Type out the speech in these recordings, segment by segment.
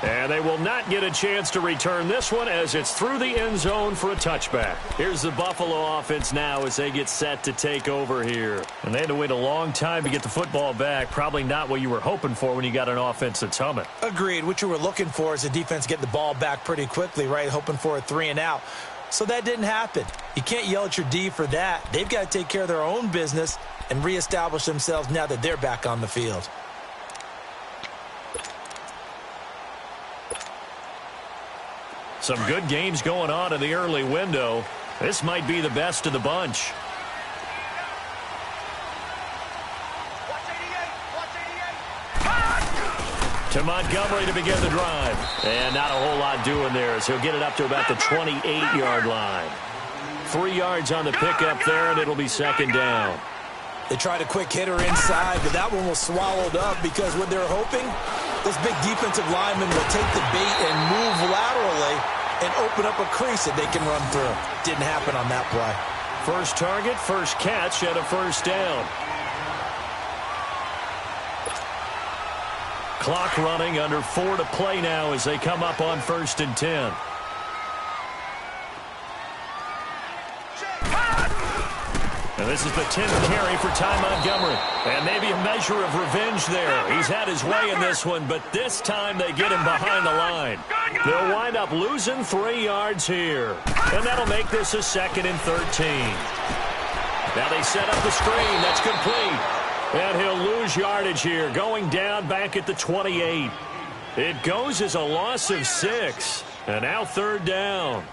And they will not get a chance to return this one as it's through the end zone for a touchback. Here's the Buffalo offense now as they get set to take over here. And they had to wait a long time to get the football back. Probably not what you were hoping for when you got an offense that's humming. Agreed. What you were looking for is the defense getting the ball back pretty quickly, right? Hoping for a 3-and-out. So that didn't happen. You can't yell at your D for that. They've got to take care of their own business and reestablish themselves now that they're back on the field. Some good games going on in the early window. This might be the best of the bunch. To Montgomery to begin the drive. And not a whole lot doing there as he'll get it up to about the 28-yard line. 3 yards on the pickup there, and it'll be second down. They tried a quick hitter inside, but that one was swallowed up because what they're hoping, this big defensive lineman will take the bait and move laterally and open up a crease that they can run through. Didn't happen on that play. First target, first catch, and a first down. Clock running, under 4 to play now as they come up on 1st and 10. And this is the 10th carry for Ty Montgomery. And maybe a measure of revenge there. He's had his way in this one, but this time they get him behind the line. They'll wind up losing 3 yards here. And that'll make this a 2nd and 13. Now they set up the screen. That's complete. And he'll lose yardage here, going down back at the 28. It goes as a loss of 6. And now 3rd down.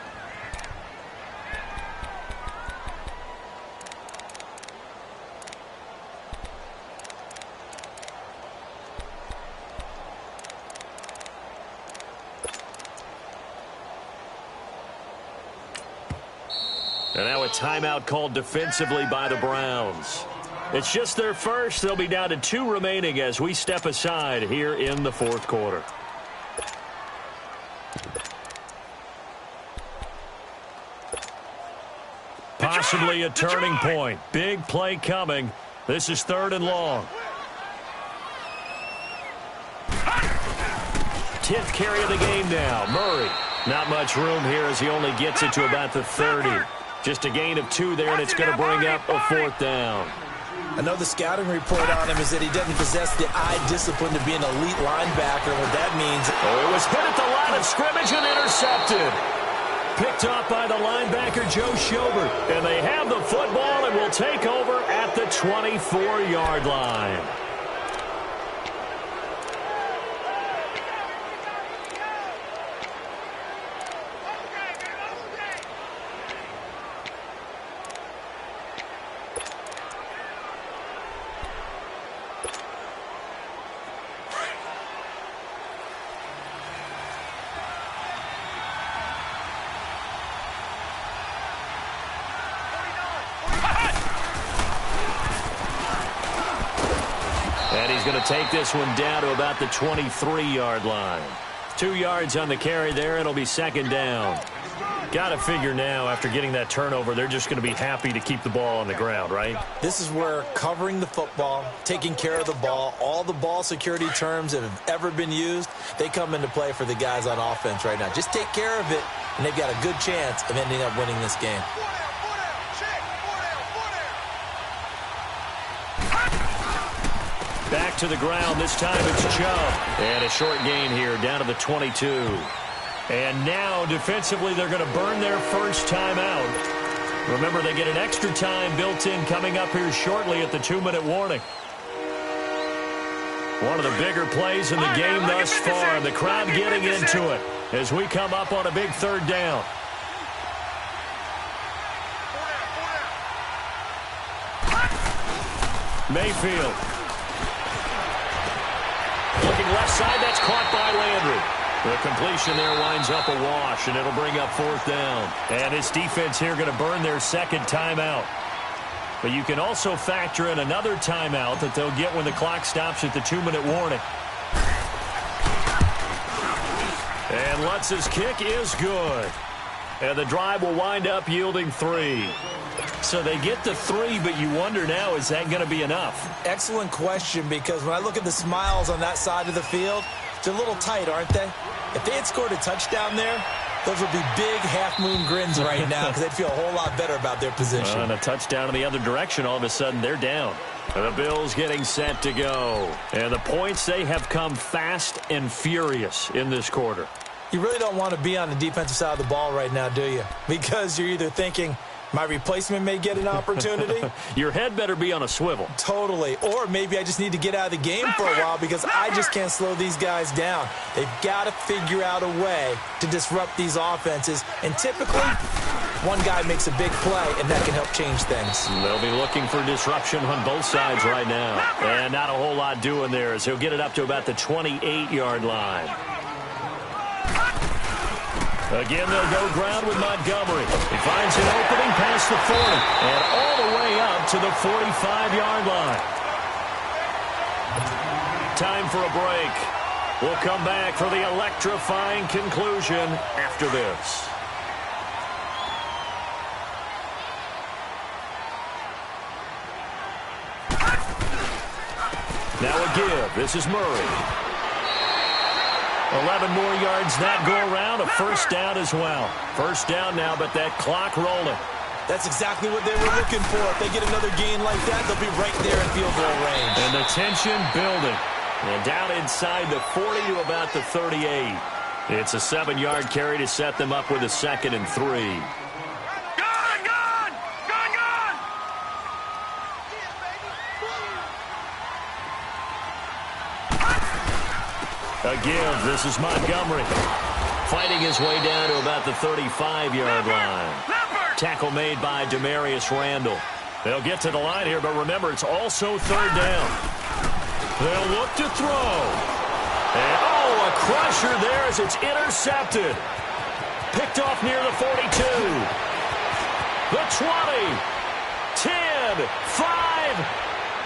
And now a timeout called defensively by the Browns. It's just their first. They'll be down to 2 remaining as we step aside here in the 4th quarter. Possibly a turning point. Big play coming. This is 3rd and long. 10th carry of the game now. Murray. Not much room here as he only gets it to about the 30. Just a gain of 2 there, and it's going to bring up a 4th down. I know the scouting report on him is that he doesn't possess the eye discipline to be an elite linebacker. What that means... Oh, it was hit at the line of scrimmage and intercepted. Picked off by the linebacker, Joe Schobert. And they have the football and will take over at the 24-yard line. And he's going to take this one down to about the 23-yard line. 2 yards on the carry there. It'll be 2nd down. Got to figure now, after getting that turnover, they're just going to be happy to keep the ball on the ground, right? This is where covering the football, taking care of the ball, all the ball security terms that have ever been used, they come into play for the guys on offense right now. Just take care of it, and they've got a good chance of ending up winning this game. Back to the ground. This time it's Chubb. And a short gain here down to the 22. And now defensively they're going to burn their first timeout. Remember, they get an extra time built in coming up here shortly at the 2-minute warning. One of the bigger plays in the game thus far. The crowd getting into it as we come up on a big 3rd down. Mayfield. Looking left side, that's caught by Landry. The completion there winds up a wash, and it'll bring up 4th down. And this defense here going to burn their 2nd timeout. But you can also factor in another timeout that they'll get when the clock stops at the 2-minute warning. And Lutz's kick is good. And the drive will wind up yielding 3. So they get the 3, but you wonder now, is that going to be enough? Excellent question, because when I look at the smiles on that side of the field, they're a little tight, aren't they? If they had scored a touchdown there, those would be big half-moon grins right now because they'd feel a whole lot better about their position. And a touchdown in the other direction, all of a sudden they're down. The Bills getting set to go. And the points, they have come fast and furious in this quarter. You really don't want to be on the defensive side of the ball right now, do you? Because you're either thinking, my replacement may get an opportunity. Your head better be on a swivel. Totally. Or maybe I just need to get out of the game for a while because I just can't slow these guys down. They've got to figure out a way to disrupt these offenses. And typically, one guy makes a big play, and that can help change things. They'll be looking for disruption on both sides right now. And not a whole lot doing there as he'll get it up to about the 28-yard line. Again, they'll go ground with Montgomery. He finds an opening past the 40 and all the way up to the 45-yard line. Time for a break. We'll come back for the electrifying conclusion after this. Now a give. This is Murray. 11 more yards that go around, a first down as well. First down now, but that clock rolling. That's exactly what they were looking for. If they get another gain like that, they'll be right there in field goal range. And the tension building. And down inside the 40 to about the 38. It's a 7-yard carry to set them up with a 2nd and 3. A give. This is Montgomery. Fighting his way down to about the 35-yard line. Tackle made by Demarius Randall. They'll get to the line here, but remember, it's also 3rd down. They'll look to throw. And, oh, a crusher there as it's intercepted. Picked off near the 42. The 20. 10. 5.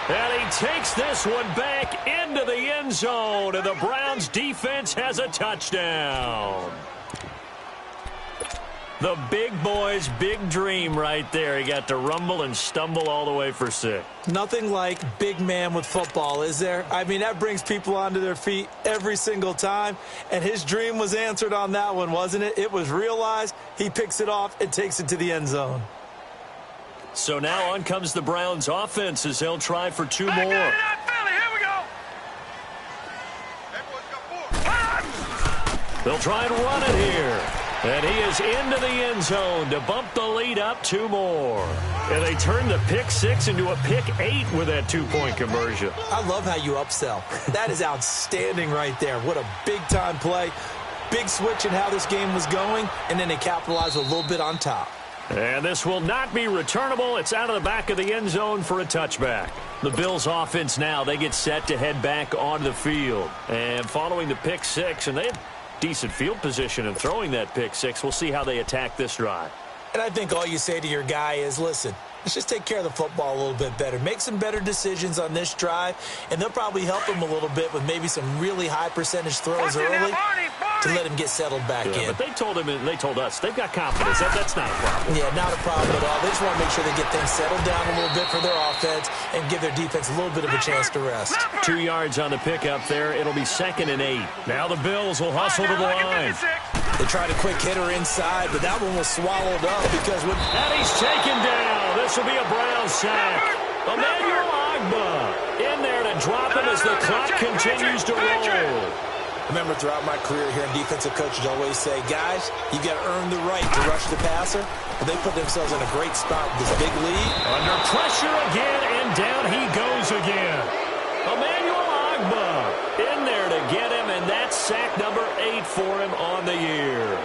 And he takes this one back into the end zone, and the Browns defense has a touchdown. The big boy's big dream right there. He got to rumble and stumble all the way for 6. Nothing like big man with football, is there? I mean, that brings people onto their feet every single time, and his dream was answered on that one, wasn't it? It was realized. He picks it off and takes it to the end zone. So now on comes the Browns offense as they'll try for 2 more. They'll try and run it here. And he is into the end zone to bump the lead up 2 more. And they turn the pick 6 into a pick 8 with that 2-point conversion. I love how you upsell. That is outstanding right there. What a big-time play. Big switch in how this game was going, and then they capitalized a little bit on top. And this will not be returnable. It's out of the back of the end zone for a touchback. The Bills offense now, they get set to head back onto the field. And following the pick 6, and they have decent field position in throwing that pick 6. We'll see how they attack this drive. And I think all you say to your guy is, listen, let's just take care of the football a little bit better. Make some better decisions on this drive, and they'll probably help him a little bit with maybe some really high percentage throws early to let him get settled back in. But they told him, and they told us, they've got confidence. That's not a problem. Yeah, not a problem at all. They just want to make sure they get things settled down a little bit for their offense and give their defense a little bit of a chance to rest. 2 yards on the pickup there. It'll be 2nd and 8. Now the Bills will hustle to the line. They tried a quick hitter inside, but that one was swallowed up because when... And he's taken down. This will be a Brown sack. Emmanuel Ogbah in there to drop him as the clock continues to roll. Remember, throughout my career here in defensive coaches always say, guys, you got to earn the right to rush the passer. But they put themselves in a great spot with this big lead. Under pressure again, and down he goes again. Emmanuel Ogbah in there to get him, and that's sack number 8 for him on the year.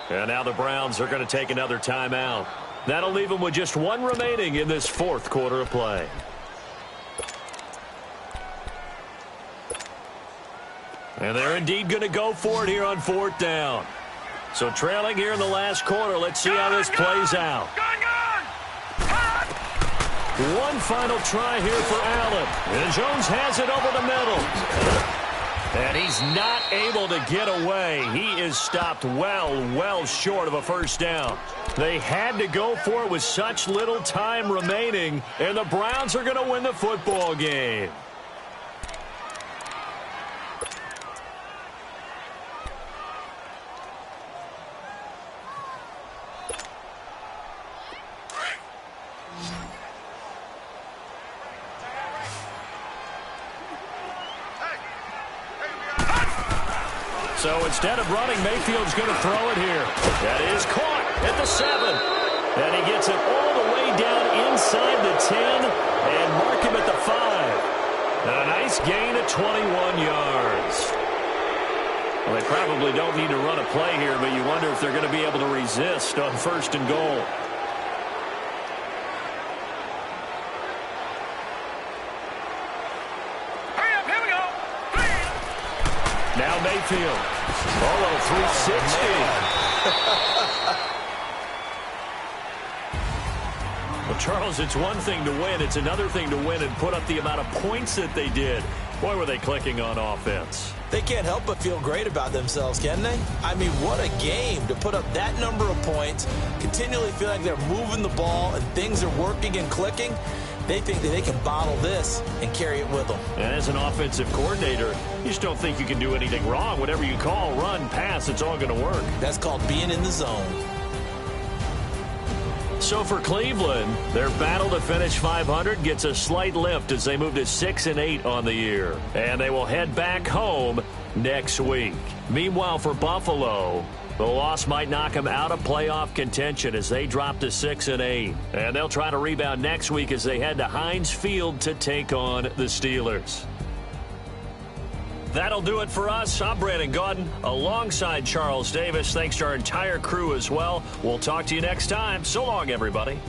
And now the Browns are going to take another timeout. That'll leave them with just 1 remaining in this 4th quarter of play. And they're indeed going to go for it here on 4th down. So trailing here in the last quarter, let's see how this plays out. One final try here for Allen. And Jones has it over the middle. And he's not able to get away. He is stopped well short of a first down. They had to go for it with such little time remaining, and the Browns are going to win the football game. So instead of running, Mayfield's going to throw it here. That is caught at the 7. And he gets it all the way down inside the 10 and mark him at the 5. A nice gain of 21 yards. Well, they probably don't need to run a play here, but you wonder if they're going to be able to resist on 1st and goal. Now Mayfield. Solo 360. Well, Charles, it's one thing to win. It's another thing to win and put up the amount of points that they did. Boy, were they clicking on offense. They can't help but feel great about themselves, can they? I mean, what a game to put up that number of points, continually feel like they're moving the ball and things are working and clicking. They think that they can bottle this and carry it with them. And as an offensive coordinator, you just don't think you can do anything wrong. Whatever you call, run, pass, it's all going to work. That's called being in the zone. So for Cleveland, their battle to finish 500 gets a slight lift as they move to 6-8 on the year. And they will head back home next week. Meanwhile, for Buffalo, the loss might knock them out of playoff contention as they drop to 6-8. And they'll try to rebound next week as they head to Heinz Field to take on the Steelers. That'll do it for us. I'm Brandon Gaudin alongside Charles Davis. Thanks to our entire crew as well. We'll talk to you next time. So long, everybody.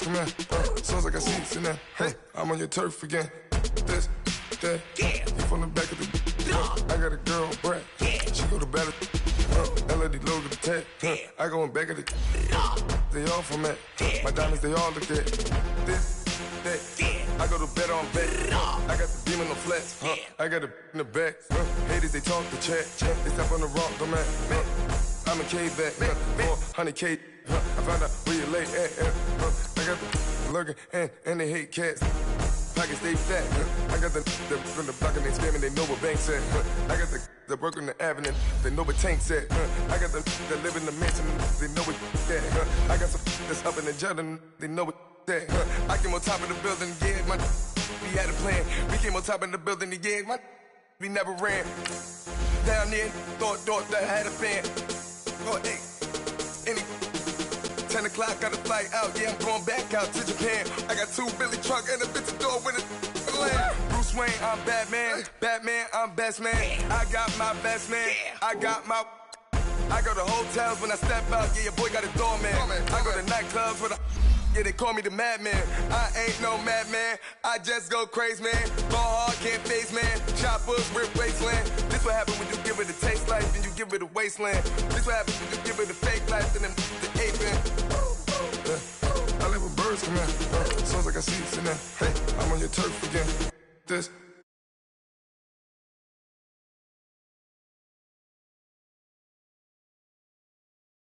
Come here, sounds like I see it now. I'm on your turf again. This, that, you from the back of the. I got a girl, Brad. She go to battle. LAD low to the tag. I go in back of the. They all from that. My diamonds, they all look at. This, that. I go to bed on bed. I got the demon on flats. I got it in the back. Haters, they talk the chat. They step on the rock, don't man. I'm a K-back, 400K. I found out where you lay at. I got the lurking and they hate cats. Pockets stay fat. I got the from the block and they spamming, they know what banks at. I got the work on the avenue, they know what tanks at. I got the that live in the mansion, they know what that. I got some that's up in the jungle, they know what that. I came on top of the building, yeah, my we had a plan. We came on top of the building, yeah, my we never ran. Down there, thought that had a fan. Oh, hey, any 10 o'clock, got a flight out, yeah, I'm going back out to Japan. I got 2 Billy truck and a bitch door with a land. Bruce Wayne, I'm Batman. Batman, I'm best man. I got my best man. I go to hotels when I step out, yeah, your boy got a doorman. I go to nightclubs with a, yeah, they call me the madman. I ain't no madman, I just go crazy, man. Ball hard, can't face, man. Choppers, rip wasteland. This what happen when you give it a taste life, then you give it a wasteland. This what happens when you give it a fake life, then the ape in. birds come in. Sounds like I see it in there. Hey, I'm on your turf again. This.